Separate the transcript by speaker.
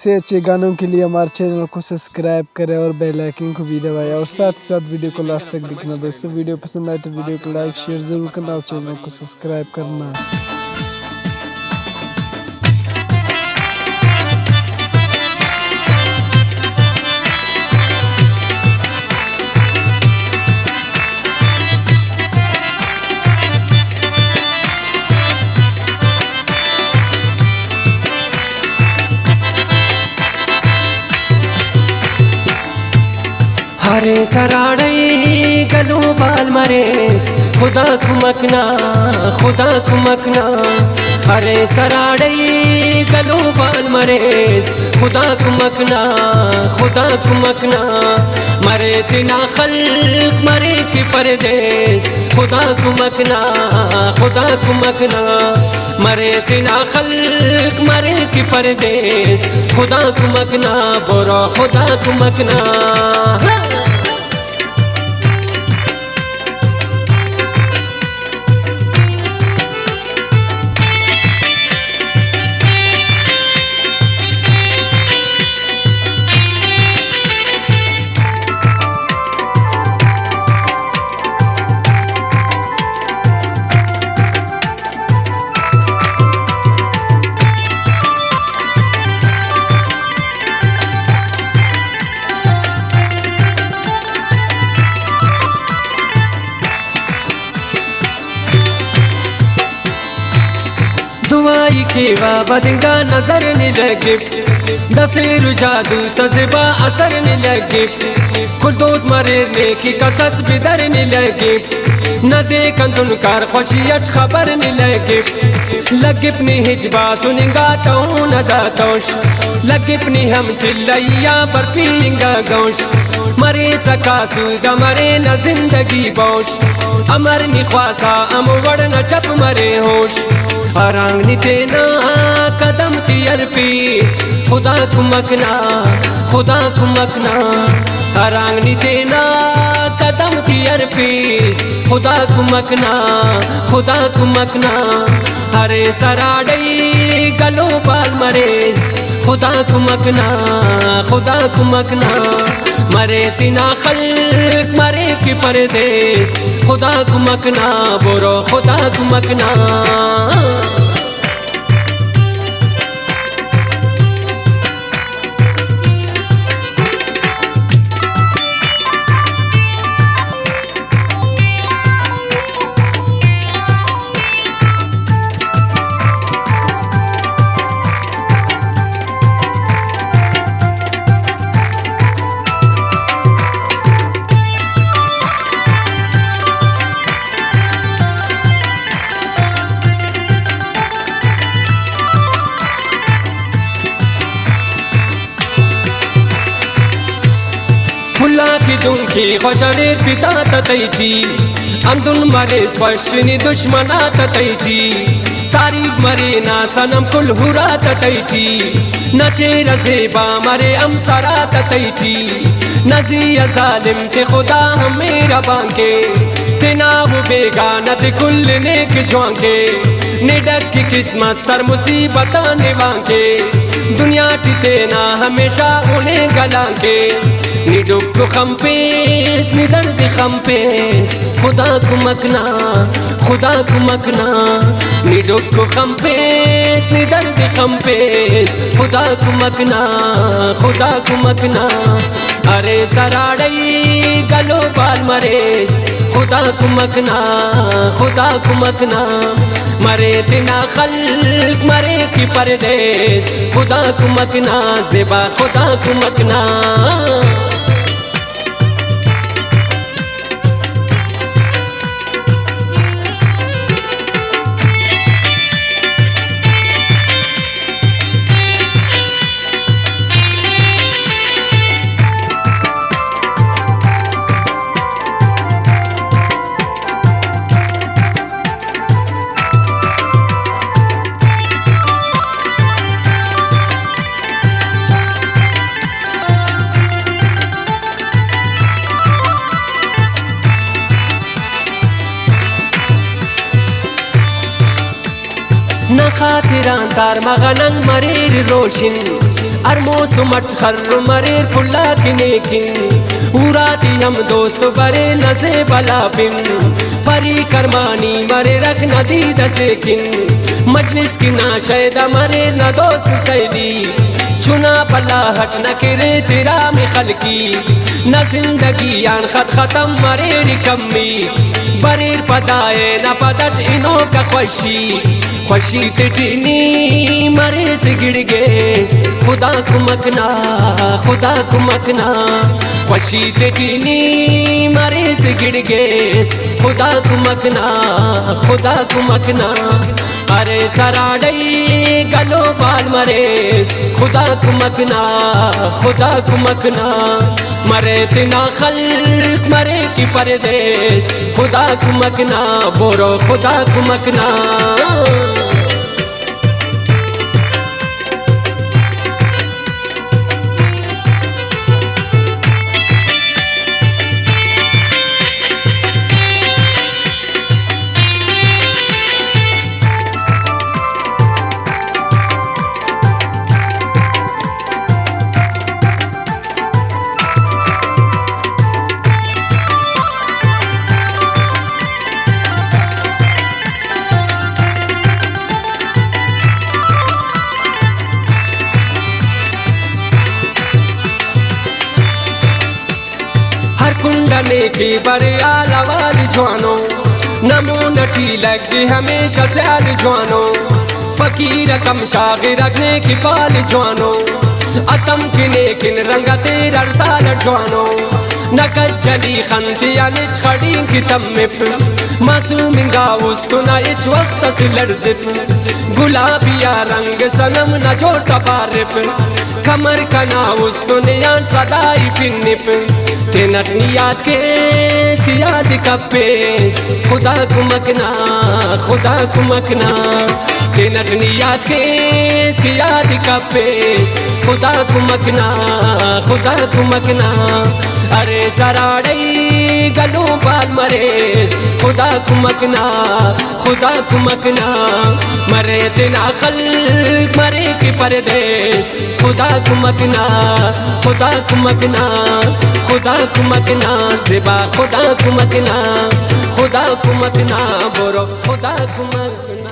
Speaker 1: ऐसे अच्छे गानों के लिए हमारे चैनल को सब्सक्राइब करें और बेल आइकन को भी दबाएं और साथ ही साथ वीडियो को लास्ट तक देखना। दोस्तों वीडियो पसंद आए तो वीडियो को लाइक शेयर ज़रूर करना और चैनल को सब्सक्राइब करना।
Speaker 2: हरे सराड़ई गलो बाल मरेस खुदा कुमकना हरे सराड़ई गलो बाल मरेस खुदा कुमकना मरे तिना खल्क मरे की परदेस खुदा कुमकना मरे तिना खल्क मरे की परदेस खुदा कुमकना बोरो खुदा कुमकना। दुआई के बदंगा नजर नहीं लगे दसेरु जादू तजबा असर नहीं लगे कुदोस मरे की कसस बिदर नहीं लगे न देखन तुनकार खुशियत खबर नहीं लगे अपनी हिजबा सुनेगा तो न दातोश लगे अपनी हम चिल्लैया पर पींगा गौश मरे सका सूदा मरे न जिंदगी बोश अमर निख्वासा अमवड़ न चप मरे होश आरंग नितेना कदम की अरपीस खुदा कुमकना आरंग नितेना कदम की अरपीस खुदा कुमकना हरे सराड़ई गलो बाल मरेस खुदा कुमकना मरे तिना खल्क मरे की परदेस खुदा कुमकना बोरो खुदा कुमकना। फुला की दुंकी खुशरेर पिता ततैची अंदुन मरे स्पर्शनी दुश्मना ततैची तारीफ मरे ना सनम कुल हुरा ततैची नचे रसेबा मरे अमसरा ततैची नजी जालिम के खुदा हम मेरा बांके तेना वो बेगानत कुल नेक ज्वांके निडक की किस्मत तर मुसीबत निवांके दुनिया टितेना हमेशा उन्हें गलांके निडुक खम्पेस निदर्द खम्पेस खुदा कुमकना निडुक खम्पेस निदर्द खम्पेस खुदा कुमकना अरे सराड़ई गलो बाल मरेस खुदा कुमकना मरे तिना खल्क मरे की परदेस खुदा कुमकना ज़िबा खुदा कुमकना। न खातिरान तार मगनंग मरीर रोशन अरमो सुमट खर्र मरे पुल्ला किने किन उराती हम दोस्त बरे नसे बला बिन परी करमानी मरे रख नदी दसे किन मजलिस की ना शैदा मरे न दोस्त सैली चुना पल्ला हट न करे तेरा में खलकी न जिंदगी यान खत खत्म मरे रिकम्मी बरेर पदाए न पदट इनो का खुशी तिटनी मरे से गिर गेस खुदा को मकना खुशी तिटनी मरे से गिर गेस खुदा को मकना अरे सराडई गलो बाल मरेस खुदा को मकना मरे तिना खल्क मरे की परदेस खुदा को मकना बोरो खुदा को मकना। हर कुंडने की बड़े आला वाली जवानो नमो नटी लगी हमेशा से आल जवानो फकीर कम शागिर रखने की पाल जवानो अतम किने किन रंगा तेरा साल जवानो नकद जली खंतिया निच खड़ी की तमिप मासूम गाउस तो ना इच वक्त से लर्जिप गुलाबिया रंग सनम न जोड़ता पारिप कमर कना उस तो नियान सदाई पिनिप ते नटनी याद के याद का पेश खुदा को मकना ते नटनी याद के याद का पेश खुदा को मकना अरे सराड़ई गलो बाल मरे खुदा को मकना मरे तिना खल्क मरे की परदेस खुदा को मकना सिवा खुदा को मकना बोरो खुदा को मकना।